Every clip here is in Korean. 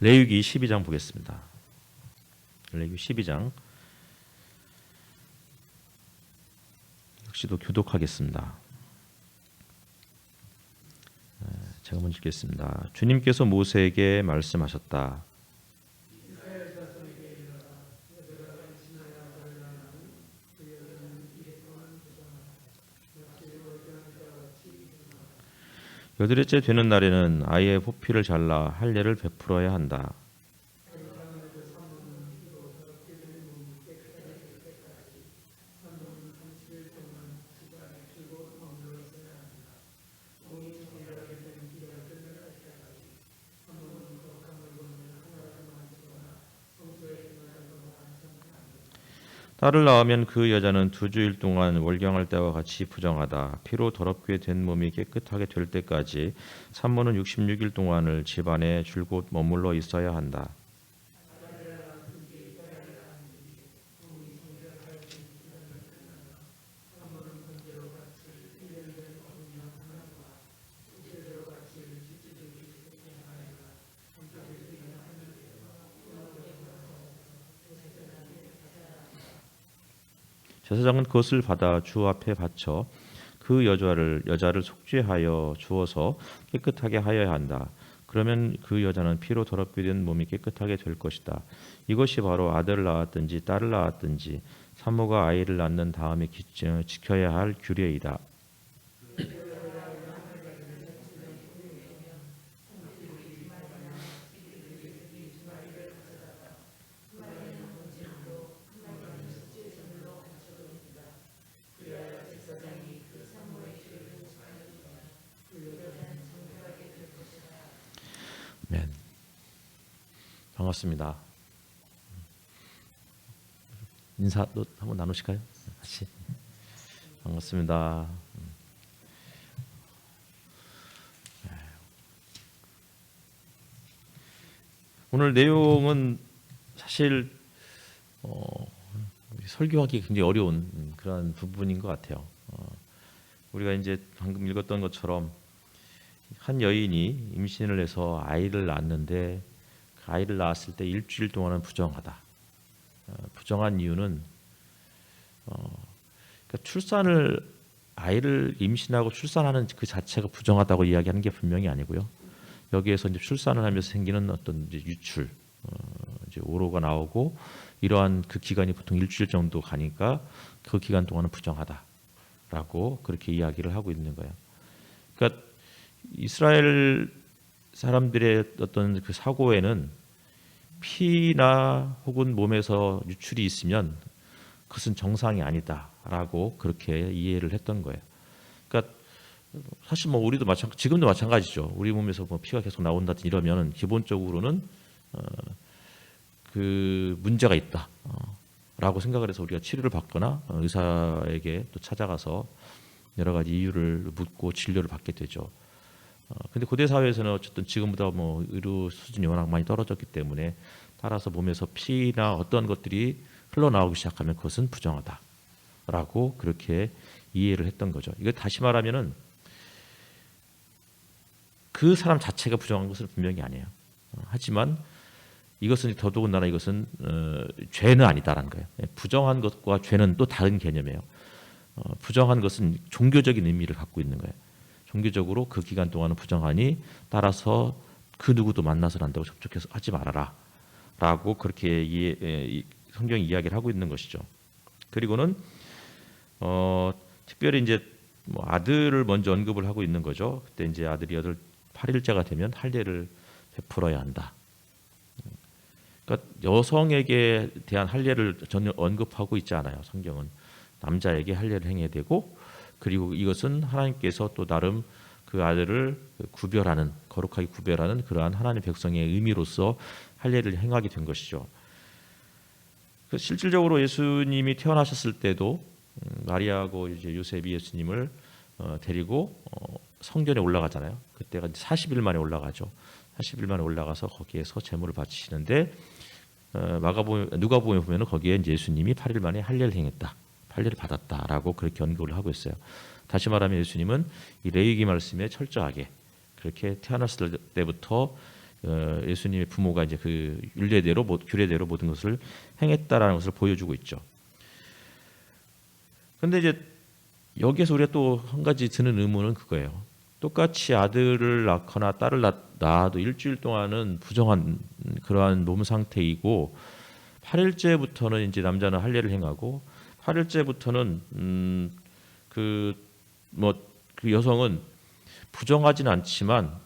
레위기 12장 보겠습니다. 레위기 12장 역시도 교독하겠습니다. 제가 먼저 읽겠습니다. 주님께서 모세에게 말씀하셨다. 여드레째 되는 날에는 아이의 포피를 잘라 할례를 베풀어야 한다. 딸을 낳으면 그 여자는 2주일 동안 월경할 때와 같이 부정하다. 피로 더럽게 된 몸이 깨끗하게 될 때까지 산모는 66일 동안을 집안에 줄곧 머물러 있어야 한다. 제사장은 그것을 받아 주 앞에 바쳐 그 여자를 속죄하여 주어서 깨끗하게 하여야 한다. 그러면 그 여자는 피로 더럽게 된 몸이 깨끗하게 될 것이다. 이것이 바로 아들을 낳았든지 딸을 낳았든지 산모가 아이를 낳는 다음에 지켜야 할 규례이다. 네. 반갑습니다. 인사도 한번 나누실까요? 같이. 반갑습니다. 오늘 내용은 사실 설교하기 굉장히 어려운 그런 부분인 것 같아요. 우리가 이제 방금 읽었던 것처럼 한 여인이 임신을 해서 아이를 낳았는데 그 아이를 낳았을 때 일주일 동안은 부정하다. 부정한 이유는 그러니까 아이를 임신하고 출산하는 그 자체가 부정하다고 이야기하는 게 분명히 아니고요. 여기에서 이제 출산을 하면서 생기는 어떤 이제 유출, 이제 오로가 나오고 이러한 그 기간이 보통 일주일 정도 가니까 그 기간 동안은 부정하다라고 그렇게 이야기를 하고 있는 거예요. 그러니까 이스라엘 사람들의 어떤 그 사고에는 피나 혹은 몸에서 유출이 있으면 그것은 정상이 아니다라고 그렇게 이해를 했던 거예요. 그러니까 사실 뭐 우리도 지금도 마찬가지죠. 우리 몸에서 뭐 피가 계속 나온다든지 이러면은 기본적으로는 그 문제가 있다라고 생각을 해서 우리가 치료를 받거나 의사에게 또 찾아가서 여러 가지 이유를 묻고 진료를 받게 되죠. 근데 고대 사회에서는 어쨌든 지금보다 뭐 의료 수준이 워낙 많이 떨어졌기 때문에 따라서 몸에서 피나 어떤 것들이 흘러나오기 시작하면 그것은 부정하다라고 그렇게 이해를 했던 거죠. 이거 다시 말하면은 그 사람 자체가 부정한 것은 분명히 아니에요. 하지만 이것은 더더군다나 이것은 죄는 아니다라는 거예요. 부정한 것과 죄는 또 다른 개념이에요. 부정한 것은 종교적인 의미를 갖고 있는 거예요. 종교적으로 그 기간 동안은 부정하니 따라서 그 누구도 만나서는 안 되고 접촉해서 하지 말아라 라고 그렇게 성경이 이야기를 하고 있는 것이죠. 그리고는 특별히 이제 뭐 아들을 먼저 언급을 하고 있는 거죠. 그때 이제 아들이 8일째가 되면 할례를 베풀어야 한다. 그러니까 여성에게 대한 할례를 전혀 언급하고 있지 않아요. 성경은 남자에게 할례를 행해야 되고, 그리고 이것은 하나님께서 또 나름 그 아들을 구별하는, 거룩하게 구별하는 그러한 하나님의 백성의 의미로서 할례를 행하게 된 것이죠. 실질적으로 예수님이 태어나셨을 때도 마리아하고 이제 요셉이 예수님을 데리고 성전에 올라가잖아요. 그때가 40일 만에 올라가죠. 40일 만에 올라가서 거기에서 제물을 바치시는데 누가복음에 보면은 거기에 이제 예수님이 8일 만에 할례를 행했다, 할례를 받았다라고 그렇게 언급을 하고 있어요. 다시 말하면 예수님은 이 레위기 말씀에 철저하게 그렇게 태어났을 때부터 예수님의 부모가 이제 그 율례대로 규례대로 모든 것을 행했다라는 것을 보여주고 있죠. 그런데 이제 여기에서 우리가 또 한 가지 드는 의문은 그거예요. 똑같이 아들을 낳거나 딸을 낳아도 일주일 동안은 부정한 그러한 몸 상태이고 8일째부터는 이제 남자는 할례를 행하고 8일째부터는 그 여성은 부정하지는 않지만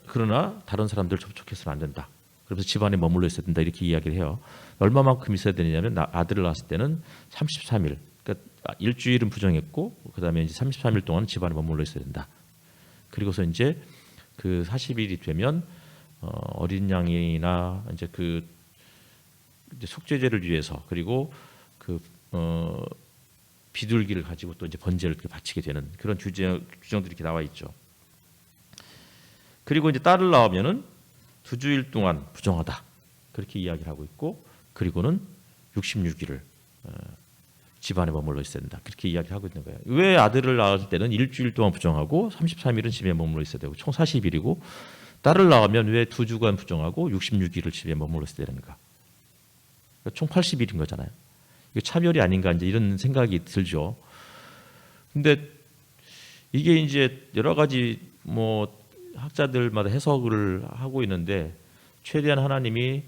그러나 다른 사람들 접촉해서는 안 된다. 그래서 집안에 머물러 있어야 된다 이렇게 이야기를 해요. 얼마만큼 있어야 되느냐면 아들을 낳았을 때는 33일. 그러니까 일주일은 부정했고 그다음에 이제 33일 동안 집안에 머물러 있어야 된다. 그리고서 이제 그 40일이 되면 어린 양이나 이제 그 이제 속죄제를 위해서 그리고 그 비둘기를 가지고 또 이제 번제를 바치게 되는 그런 규정들이 이렇게 나와 있죠. 그리고 이제 딸을 낳으면은 2주일 동안 부정하다 그렇게 이야기를 하고 있고 그리고는 66일을 집안에 머물러 있어야 된다 그렇게 이야기를 하고 있는 거예요. 왜 아들을 낳을 때는 일주일 동안 부정하고 33일은 집에 머물러 있어야 되고 총 40일이고 딸을 낳으면 왜 2주간 부정하고 66일을 집에 머물러 있어야 되는가? 그러니까 총 80일인 거잖아요. 이게 차별이 아닌가 이제 이런 생각이 들죠. 근데 이게 이제 여러 가지 학자들마다 해석을 하고 있는데 최대한 하나님이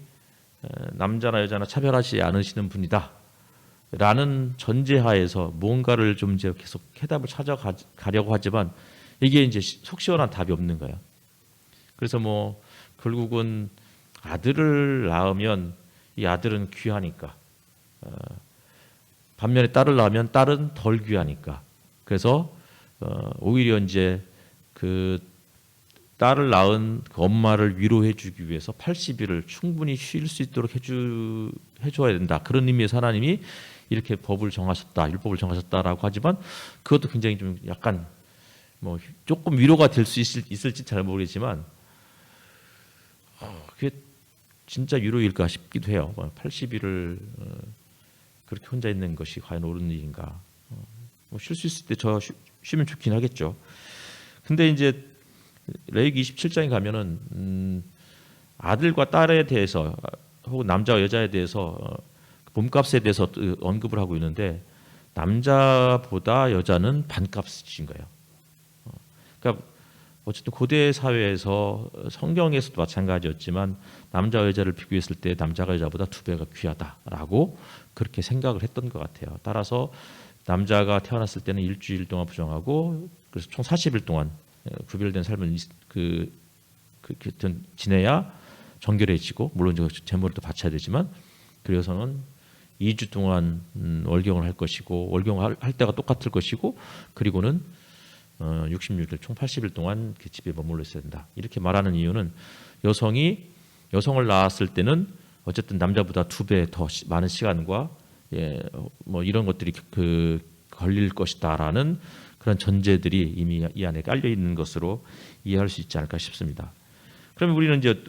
남자나 여자나 차별하지 않으시는 분이다 라는 전제하에서 뭔가를 좀 이제 계속 해답을 찾아가려고 하지만 이게 이제 속 시원한 답이 없는 거예요. 그래서 결국은 아들을 낳으면 이 아들은 귀하니까 반면에 딸을 낳으면 딸은 덜 귀하니까 그래서 오히려 이제 그 딸을 낳은 그 엄마를 위로해주기 위해서 80일을 충분히 쉴 수 있도록 해줘야 된다. 그런 의미에서 하나님이 이렇게 법을 정하셨다, 율법을 정하셨다라고 하지만 그것도 굉장히 좀 약간 조금 위로가 될 수 있을지 잘 모르겠지만 그게 진짜 위로일까 싶기도 해요. 80일을 그렇게 혼자 있는 것이 과연 옳은 일인가? 쉴 수 있을 때 저 쉬면 좋긴 하겠죠. 근데 이제 레위기 27장에 가면은 아들과 딸에 대해서 혹은 남자와 여자에 대해서 몸값에 대해서 언급을 하고 있는데 남자보다 여자는 반값인 거예요. 그러니까 어쨌든 고대 사회에서 성경에서도 마찬가지였지만 남자와 여자를 비교했을 때 남자가 여자보다 2배가 귀하다라고 그렇게 생각을 했던 것 같아요. 따라서 남자가 태어났을 때는 일주일 동안 부정하고 그래서 총 40일 동안 구별된 삶을 지내야 정결해지고 물론 제물을 또 바쳐야 되지만 그래서는 2주 동안 월경을 할 것이고 월경을 할 때가 똑같을 것이고 그리고는 66일 총 80일 동안 그 집에 머물러 있어야 된다. 이렇게 말하는 이유는 여성을 낳았을 때는 어쨌든 남자보다 2배 더 많은 시간과 이런 것들이 걸릴 것이다라는 그런 전제들이 이미 이 안에 깔려 있는 것으로 이해할 수 있지 않을까 싶습니다. 그러면 우리는 이제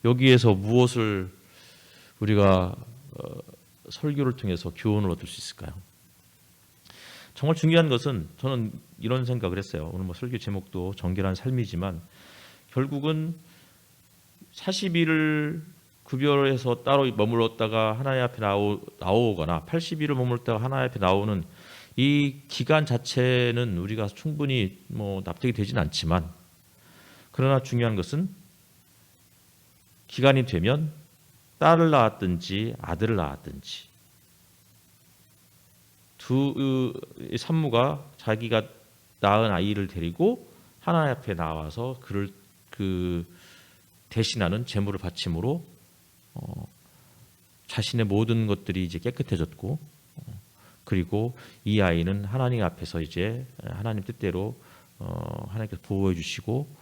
여기에서 무엇을 우리가 설교를 통해서 교훈을 얻을 수 있을까요? 정말 중요한 것은 저는 이런 생각을 했어요. 오늘 설교 제목도 정결한 삶이지만 결국은 40일을 구별해서 따로 머물렀다가 하나님 앞에 나오거나 80일을 머물렀다가 하나님 앞에 나오는 이 기간 자체는 우리가 충분히 납득이 되진 않지만 그러나 중요한 것은 기간이 되면 딸을 낳았든지 아들을 낳았든지 두 산모가 자기가 낳은 아이를 데리고 하나님 앞에 나와서 그를 대신하는 제물을 바침으로 자신의 모든 것들이 이제 깨끗해졌고 그리고 이 아이는 하나님 앞에서 이제 하나님 뜻대로 하나님께서 보호해 주시고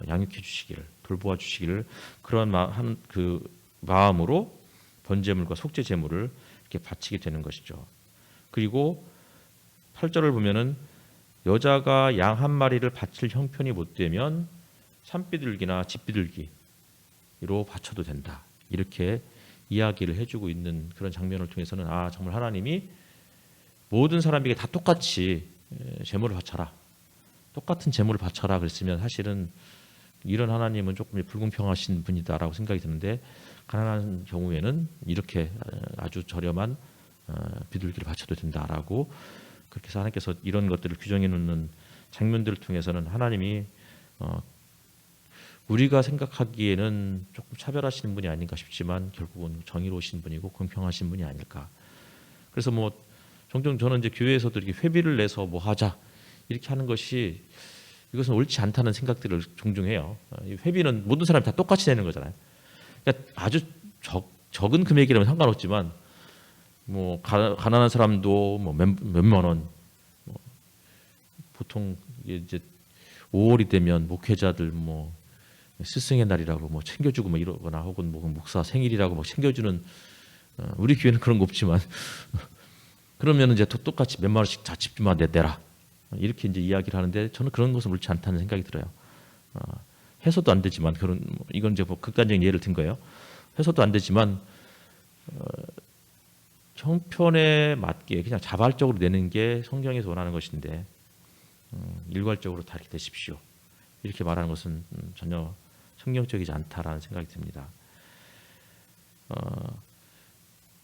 양육해 주시기를 돌보아 주시기를 그런 마음으로 번제물과 속죄 제물을 이렇게 바치게 되는 것이죠. 그리고 8절을 보면은 여자가 양 한 마리를 바칠 형편이 못 되면 산비둘기나 집비둘기로 바쳐도 된다. 이렇게 이야기를 해주고 있는 그런 장면을 통해서는 정말 하나님이 모든 사람에게 다 똑같이 제물을 바쳐라. 똑같은 제물을 바쳐라 그랬으면 사실은 이런 하나님은 조금 불공평하신 분이다라고 생각이 드는데 가난한 경우에는 이렇게 아주 저렴한 비둘기를 바쳐도 된다라고 그렇게 해서 하나님께서 이런 것들을 규정해 놓는 장면들을 통해서는 하나님이 우리가 생각하기에는 조금 차별하시는 분이 아닌가 싶지만 결국은 정의로우신 분이고 공평하신 분이 아닐까. 그래서 뭐 종종 저는 이제 교회에서도 이렇게 회비를 내서 뭐 하자 이렇게 하는 것이 이것은 옳지 않다는 생각들을 종종 해요. 이 회비는 모든 사람이 다 똑같이 내는 거잖아요. 그러니까 아주 적은 금액이라면 상관없지만 뭐 가난한 사람도 뭐 몇만 원, 뭐 보통 이제 5월이 되면 목회자들 뭐 스승의 날이라고 뭐 챙겨주고 뭐 이러거나 혹은 뭐 목사 생일이라고 뭐 챙겨주는 우리 교회는 그런 거 없지만 그러면 이제 똑같이 몇만 원씩 다 집주만 내라 이렇게 이제 이야기를 하는데 저는 그런 것은 옳지 않다는 생각이 들어요. 해서도 안 되지만 그런 이건 이제 뭐 극단적인 예를 든 거예요. 해서도 안 되지만 형편에 맞게 그냥 자발적으로 내는 게 성경에서 원하는 것인데 일괄적으로 다 이렇게 되십시오. 이렇게 말하는 것은 전혀 성경적이지 않다라는 생각이 듭니다.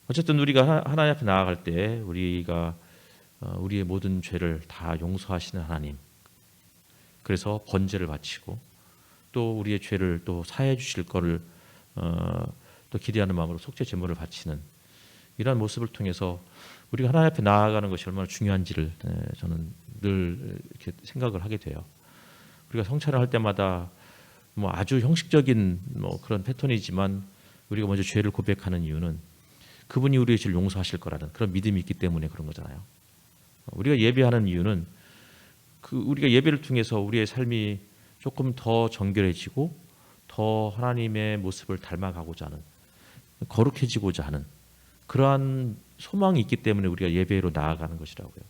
어쨌든 우리가 하나님 앞에 나아갈 때 우리가 우리의 모든 죄를 다 용서하시는 하나님, 그래서 번제를 바치고 또 우리의 죄를 또 사해 주실 거를 또 기대하는 마음으로 속죄 제물을 바치는 이러한 모습을 통해서 우리가 하나님 앞에 나아가는 것이 얼마나 중요한지를 저는 늘 이렇게 생각을 하게 돼요. 우리가 성찬을 할 때마다 뭐 아주 형식적인 뭐 그런 패턴이지만 우리가 먼저 죄를 고백하는 이유는 그분이 우리의 죄를 용서하실 거라는 그런 믿음이 있기 때문에 그런 거잖아요. 우리가 예배하는 이유는 우리가 예배를 통해서 우리의 삶이 조금 더 정결해지고 더 하나님의 모습을 닮아가고자 하는 거룩해지고자 하는 그러한 소망이 있기 때문에 우리가 예배로 나아가는 것이라고요.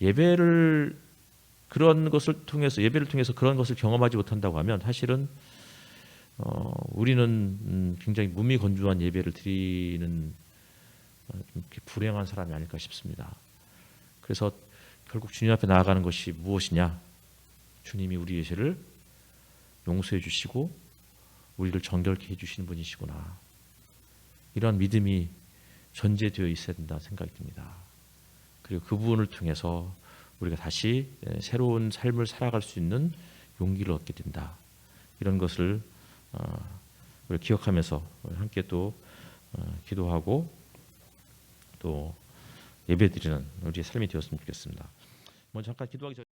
예배를 통해서 그런 것을 경험하지 못한다고 하면 사실은 우리는 굉장히 무미건조한 예배를 드리는 좀 불행한 사람이 아닐까 싶습니다. 그래서 결국 주님 앞에 나아가는 것이 무엇이냐? 주님이 우리의 죄를 용서해 주시고 우리를 정결케 해주시는 분이시구나. 이러한 믿음이 전제되어 있어야 된다 생각이 듭니다. 그리고 그 부분을 통해서 우리가 다시 새로운 삶을 살아갈 수 있는 용기를 얻게 된다. 이런 것을 우리가 기억하면서 함께 또 기도하고 또 예배드리는 우리의 삶이 되었으면 좋겠습니다. 먼저 잠깐 기도하기 전에